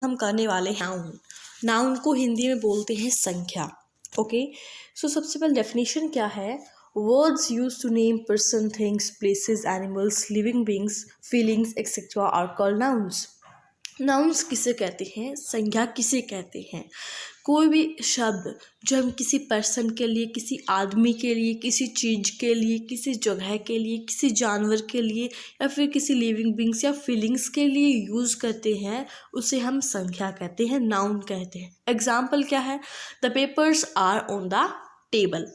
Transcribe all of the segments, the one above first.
हम करने वाले हैं नाउन। नाउन को हिंदी में बोलते हैं संख्या। ओके, सो सबसे पहले डेफिनेशन क्या है? Words use to name person, things, places, animals, living beings, feelings etcetera are called nouns. Nouns किसे कहते हैं? संज्ञा किसे कहते हैं? कोई भी शब्द जो हम किसी पर्सन के लिए, किसी आदमी के लिए, किसी चीज़ के लिए, किसी जगह के लिए, किसी जानवर के लिए या फिर किसी लिविंग बींग्स या फीलिंग्स के लिए यूज़ करते हैं, उसे हम संख्या कहते हैं, नाउन कहते हैं। एग्जाम्पल क्या है? The papers are on the table.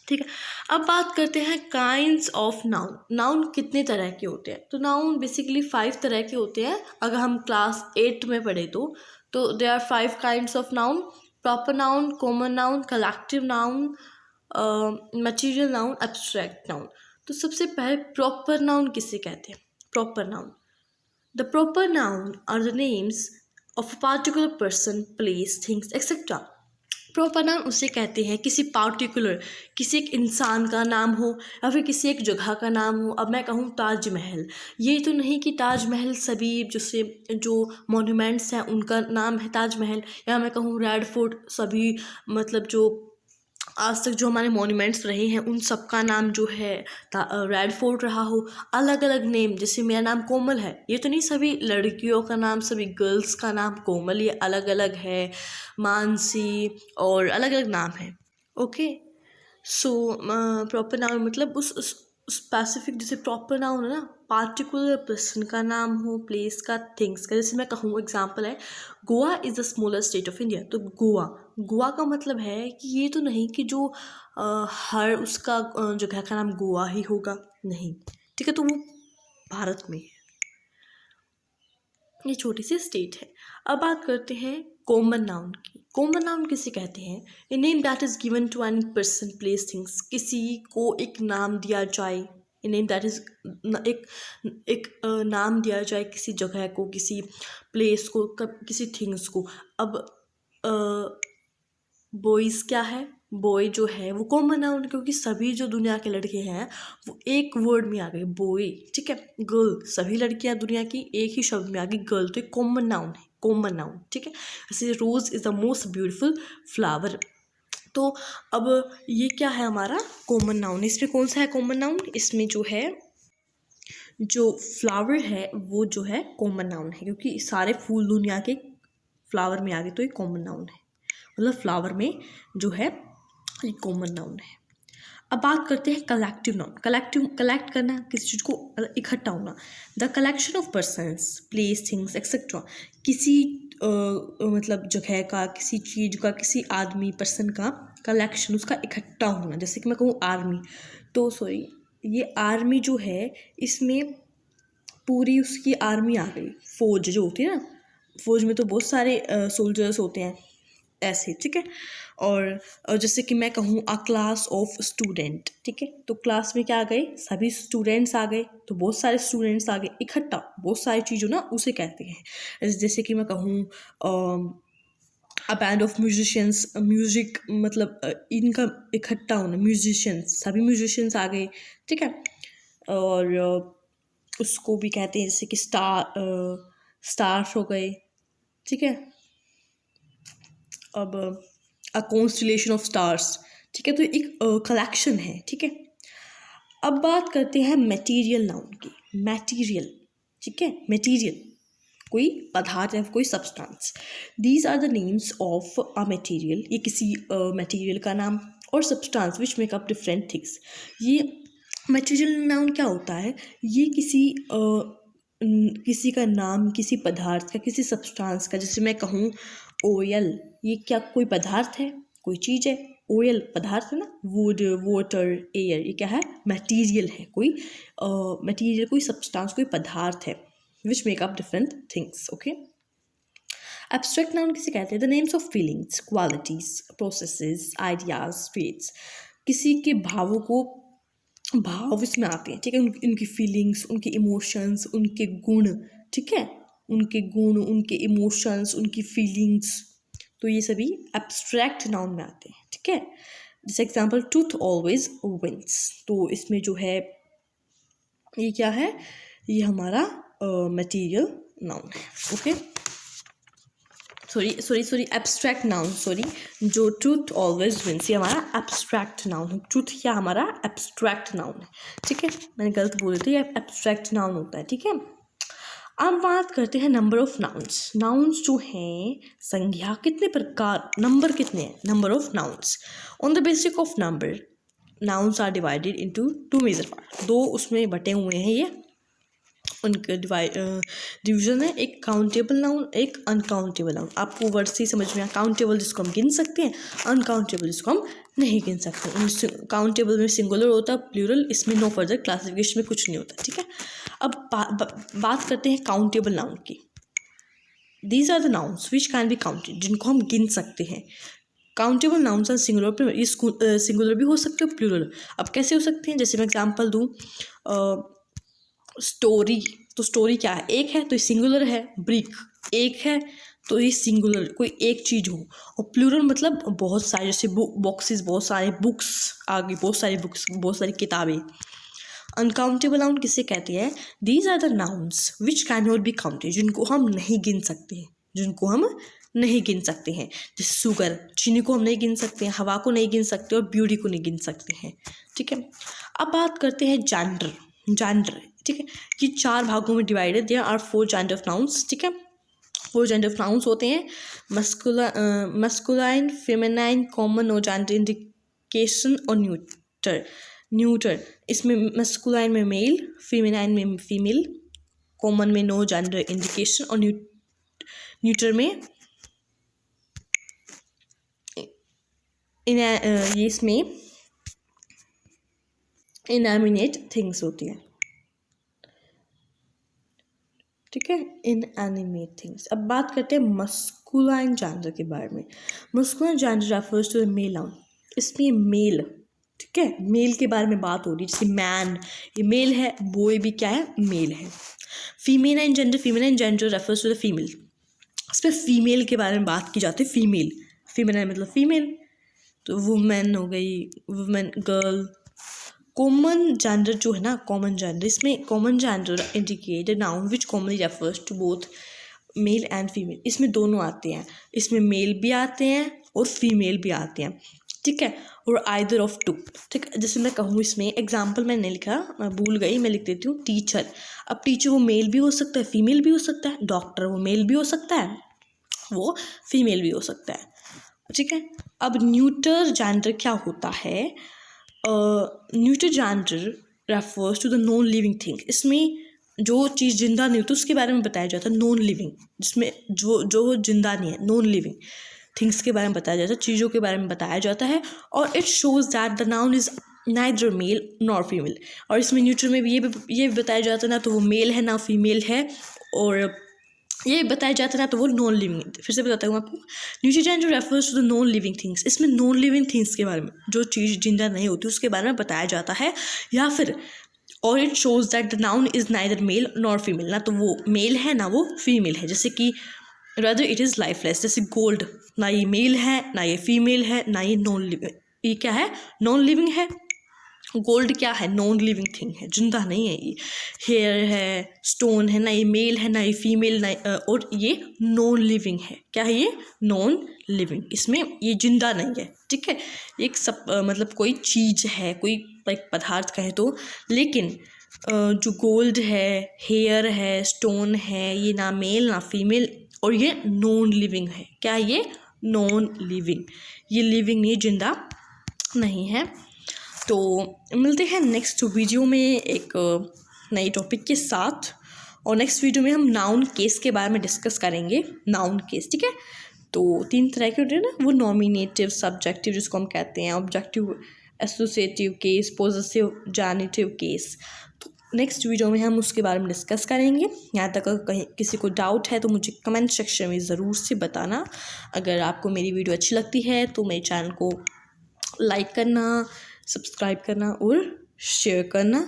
ठीक है, अब बात करते हैं काइंड्स ऑफ नाउन। नाउन कितने तरह के होते हैं? तो नाउन बेसिकली 5 तरह के होते हैं। अगर हम क्लास 8 में पढ़े तो there are 5 kinds of noun: proper noun, common noun, collective noun, material noun, abstract noun. तो सबसे पहले प्रॉपर नाउन किसे कहते हैं? Proper noun, the proper noun are the names of a particular person, place, things etcetera. Proper noun उसे कहते हैं किसी पार्टिकुलर, किसी एक इंसान का नाम हो या फिर किसी एक जगह का नाम हो। अब मैं कहूँ ताजमहल, ये तो नहीं कि ताजमहल सभी जो मॉन्यूमेंट्स हैं उनका नाम है ताजमहल, या मैं कहूँ रेड फोर्ट, सभी मतलब जो आज तक जो हमारे मॉन्यूमेंट्स रहे हैं उन सब का नाम जो है रेड फोर्ट रहा हो। अलग अलग नेम, जैसे मेरा नाम कोमल है, ये तो नहीं सभी लड़कियों का नाम, सभी गर्ल्स का नाम कोमल, ये अलग अलग है, मानसी और अलग अलग नाम है। ओके, सो प्रॉपर नाउन मतलब उस स्पेसिफिक, जैसे प्रॉपर नाउन है ना, पार्टिकुलर पर्सन का नाम हो, प्लेस का, थिंग्स का। जैसे मैं कहूँ, एग्जांपल है, Goa is the smallest state of India. तो गोवा का मतलब है कि ये तो नहीं कि जो हर उसका जगह का नाम गोवा ही होगा, नहीं, ठीक है, तो वो भारत में है, ये छोटी सी स्टेट है। अब बात करते हैं कॉमन नाउन की। कॉमन नाउन किसे कहते हैं? A name that is given to any person, place, things. किसी को एक नाम दिया जाए, ए नेम दैट इज एक नाम दिया जाए किसी जगह को, किसी प्लेस को, किसी थिंग्स को। अब बॉयज़ क्या है? बॉय जो है वो कॉमन नाउन, क्योंकि सभी जो दुनिया के लड़के हैं वो एक वर्ड में आ गए, बॉय। ठीक है, गर्ल, सभी लड़कियां दुनिया की एक ही शब्द में आ गई, गर्ल, तो एक कॉमन नाउन है, कॉमन नाउन। ठीक है, जैसे rose is the most beautiful flower. तो अब ये क्या है? हमारा कॉमन नाउन। इसमें कौन सा है कॉमन नाउन? इसमें जो है, जो फ्लावर है वो जो है कॉमन नाउन है, क्योंकि सारे फूल दुनिया के फ्लावर में आ गए, तो ये कॉमन नाउन है, मतलब फ्लावर में जो है ये कॉमन नाउन है। अब बात करते हैं कलेक्टिव नाउन। कलेक्ट करना, किसी चीज़ को इकट्ठा होना। The collection of persons, place, things etcetera. किसी मतलब जगह का, किसी चीज़ का, किसी आदमी, पर्सन का कलेक्शन, उसका इकट्ठा होना। जैसे कि मैं कहूँ आर्मी, तो सॉरी, ये आर्मी जो है इसमें पूरी उसकी आर्मी आ गई, फौज जो होती है ना, फौज में तो बहुत सारे सोल्जर्स होते हैं ऐसे। ठीक है, और जैसे कि मैं कहूँ अ क्लास ऑफ स्टूडेंट, ठीक है, तो क्लास में क्या आ गए? सभी स्टूडेंट्स आ गए, तो बहुत सारे स्टूडेंट्स आ गए, इकट्ठा बहुत सारी चीज़ों ना उसे कहते हैं। जैसे कि मैं कहूँ a band of musicians, music मतलब इनका इकट्ठा होना, म्यूजिशियंस, सभी म्यूजिशियंस आ गए। ठीक है, और उसको भी कहते हैं जैसे कि स्टार्स हो गए। ठीक है, अब अ कॉन्स्टलेशन ऑफ स्टार्स, ठीक है, तो एक कलेक्शन है। ठीक है, अब बात करते हैं मटेरियल नाउन की। मटेरियल, ठीक है, मटेरियल कोई पदार्थ है, कोई substance. These are the names of a material, ये किसी मटेरियल का नाम, और substance which make up different things. ये मटेरियल नाउन क्या होता है? ये किसी का नाम, किसी पदार्थ का, किसी सब्सटेंस का। जैसे मैं कहूँ ऑयल, ये क्या कोई पदार्थ है, कोई चीज़ है? ऑयल पदार्थ है ना, वुड, वाटर, एयर, ये क्या है? मटेरियल है, कोई मटेरियल, कोई सब्सटेंस, कोई पदार्थ है विच make up different things. Okay, abstract noun किसे कहते हैं? The names of feelings, qualities, processes, ideas, traits. किसी के भाव इसमें आते हैं। ठीक है, उनकी फीलिंग्स, उनके इमोशंस, उनके गुण। ठीक है, उनके गुण, उनके इमोशंस, उनकी फीलिंग्स, तो ये सभी एब्स्ट्रैक्ट नाउन में आते हैं। ठीक है, जैसे एग्जांपल, ट्रूथ ऑलवेज विंस। तो इसमें जो है ये क्या है? ये हमारा मटेरियल नाउन है। Okay, sorry abstract noun, sorry, जो ट्रूथ ऑलवेज विंस, ये हमारा एब्स्ट्रैक्ट नाउन है। ट्रूथ क्या हमारा एब्स्ट्रैक्ट नाउन है, ठीक है, मैंने गलत बोल रही थी, ये एब्स्ट्रैक्ट नाउन होता है, ठीक है। अब बात करते हैं नंबर ऑफ नाउन्स। नाउन्स जो हैं संज्ञा, कितने प्रकार, नंबर कितने हैं, number of nouns. On the basis of number nouns are divided into 2 major part, 2 उसमें बटे हुए हैं ये, उनके डिवीजन है, एक काउंटेबल नाउन, एक अनकाउंटेबल नाउन। आपको वर्ड से समझ में, काउंटेबल जिसको हम गिन सकते हैं, अनकाउंटेबल जिसको हम नहीं गिन सकते। काउंटेबल में सिंगुलर होता है, प्लूरल, इसमें नो फर्दर क्लासिफिकेशन में कुछ नहीं होता, ठीक है। अब बात करते हैं काउंटेबल नाउन की। These are the nouns which can be counted, जिनको हम गिन सकते हैं। काउंटेबल नाउन्स आर सिंगुलर, ये सिंगुलर भी हो सकते हो, प्लूरल। अब कैसे हो सकते हैं, जैसे मैं एग्जांपल दूँ, स्टोरी, तो स्टोरी क्या है, एक है तो ये सिंगुलर है। ब्रिक एक है तो ये सिंगुलर, कोई एक चीज़ हो। और प्लूरल मतलब बहुत सारे, जैसे बॉक्सेस, बहुत सारे बुक्स आ गई, बहुत सारी बुक्स, बहुत सारी किताबें। अनकाउंटेबल नाउन किसे कहते हैं, these are the nouns which can not be counted, जिनको हम नहीं गिन सकते हैं, जिनको हम नहीं गिन सकते हैं। जैसे शुगर, चीनी को हम नहीं गिन सकते हैं, हवा को नहीं गिन सकते और ब्यूटी को नहीं गिन सकते हैं, ठीक है। अब बात करते हैं जेंडर, ठीक है। ये 4 भागों में divided, there are 4 gender of nouns, ठीक है। 4 जेंडर ऑफ नाउन्स होते हैं, masculine, feminine, common, no gender indication और न्यूटर। इसमें मस्कुलाइन में मेल, फेमिनाइन में फीमेल, कॉमन में नो जेंडर इंडिकेशन और न्यूटर में ये इसमें इनएनिमेट थिंग्स होती हैं, ठीक है, इनएनिमेट थिंग्स। अब बात करते हैं मस्कुलाइन जेंडर के बारे में। Masculine gender refers to the male noun, इसमें मेल, ठीक है, मेल के बारे में बात हो रही है। जैसे मैन, ये मेल है, बॉय भी क्या है, मेल है। Feminine gender refers to the female, इस पर फीमेल के बारे में बात की जाती है। फीमेलाइन मतलब फीमेल, तो वुमेन हो गई, वुमेन, गर्ल। कॉमन जेंडर जो है ना, कॉमन जेंडर, इसमें common gender indicate noun which commonly refers to both male and female, इसमें दोनों आते हैं, इसमें मेल भी आते हैं और फीमेल भी आते हैं, ठीक है, और आइदर ऑफ टू, ठीक है। जैसे मैं कहूँ, इसमें एग्जाम्पल मैंने लिखा, मैं भूल गई, मैं लिख देती हूँ, टीचर। अब टीचर वो मेल भी हो सकता है, फीमेल भी हो सकता है। डॉक्टर वो मेल भी हो सकता है, वो फीमेल भी हो सकता है, ठीक है। अब न्यूटर जेंडर क्या होता है, neuter gender refers to the non living thing, इसमें जो चीज़ जिंदा नहीं होती उसके बारे में बताया जाता है। नॉन लिविंग, जिसमें जो जिंदा नहीं है, नॉन लिविंग थिंग्स के बारे में बताया जाता है, चीज़ों के बारे में बताया जाता है। और it shows that the noun is neither male nor female, और इसमें न्यूटर में भी ये भी बताया जाता है, ना तो वो मेल है ना फीमेल है, और ये बताया जाता है ना तो वो नॉन लिविंग। फिर से बताता हूँ आपको, neuter gender refers to the non living things, इसमें नॉन लिविंग थिंग्स के बारे में, जो चीज़ जिंदा नहीं होती उसके बारे में बताया जाता है। या फिर और it shows that the noun is neither male nor female, ना तो वो मेल है ना वो फीमेल है। जैसे कि रादर इट इज़ लाइफलेस, जैसे गोल्ड, ना ये मेल है ना ये फीमेल है ना ये नॉन लिविंग, ये क्या है, नॉन लिविंग है। गोल्ड क्या है, नॉन लिविंग थिंग है, जिंदा नहीं है ये। हेयर है, स्टोन है, ना ये मेल है ना ये फीमेल, ना और ये नॉन लिविंग है। क्या है ये, नॉन लिविंग, इसमें ये जिंदा नहीं है, ठीक है। एक सब मतलब कोई चीज़ है, कोई लाइक पदार्थ कहे तो, लेकिन जो गोल्ड है, हेयर है, स्टोन है, ये ना मेल ना फीमेल और ये नॉन लिविंग है। क्या है ये, नॉन लिविंग, ये लिविंग नहीं, जिंदा नहीं है। तो मिलते हैं नेक्स्ट वीडियो में एक नई टॉपिक के साथ, और नेक्स्ट वीडियो में हम नाउन केस के बारे में डिस्कस करेंगे, नाउन केस, ठीक है। तो 3 तरह के होते हैं ना, वो नॉमिनेटिव, सब्जेक्टिव जिसको हम कहते हैं, objective, associative case, positive, genitive case. तो नेक्स्ट वीडियो में हम उसके बारे में डिस्कस करेंगे। यहाँ तक अगर कहीं किसी को डाउट है तो मुझे कमेंट सेक्शन में ज़रूर से बताना। अगर आपको मेरी वीडियो अच्छी लगती है तो मेरे चैनल को लाइक करना, सब्सक्राइब करना और शेयर करना।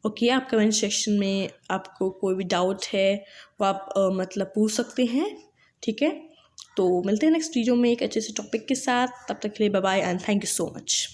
ओके, आप कमेंट सेक्शन में आपको कोई भी डाउट है वो आप मतलब पूछ सकते हैं, ठीक है। तो मिलते हैं नेक्स्ट वीडियो में एक अच्छे से टॉपिक के साथ, तब तक के लिए bye bye and thank you so much.